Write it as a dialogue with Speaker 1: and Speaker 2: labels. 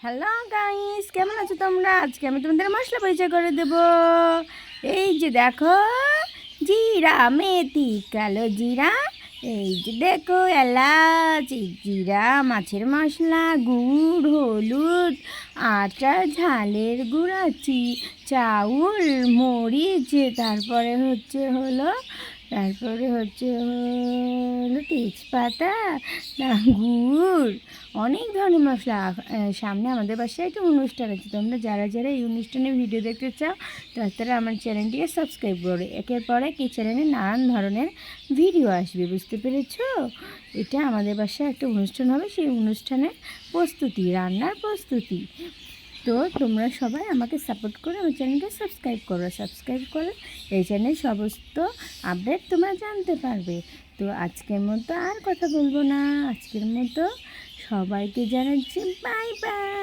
Speaker 1: Hello guys, কেমন আছো তোমরা? আজকে আমি তোমাদের মশলা পরিচয় করে দেব। এই যে দেখো, জিরা, মেথি, কালো জিরা, এই যে দেখো এলাচ, জিরা, মাছের মশলা, গুড়, হলুদ, আটা, ঝালের গুঁড়া, চাউল, মরিচ, তারপরে হলো তেজপাতা, গুড়, অনেক ধরনের মশলা। সামনে আমাদের বাসায় একটা অনুষ্ঠান আছে। তোমরা যারা যারা এই অনুষ্ঠানে ভিডিও দেখতে চাও তারা আমার চ্যানেলটিকে সাবস্ক্রাইব করো। একের পর এক এই চ্যানেলে নানান ধরনের ভিডিও আসবে, বুঝতে পেরেছো? এটা আমাদের বাসায় একটা অনুষ্ঠান হবে, সেই অনুষ্ঠানের প্রস্তুতি, রান্নার প্রস্তুতি। তো তোমরা সবাই আমাকে সাপোর্ট করে আমার চ্যানেলকে সাবস্ক্রাইব করে এই চ্যানেলের সমস্ত আপডেট তোমরা জানতে পারবে। তো আজকের মতো আর কথা বলবো না, আজকের মতো সবাইকে জানাচ্ছি বাই বাই।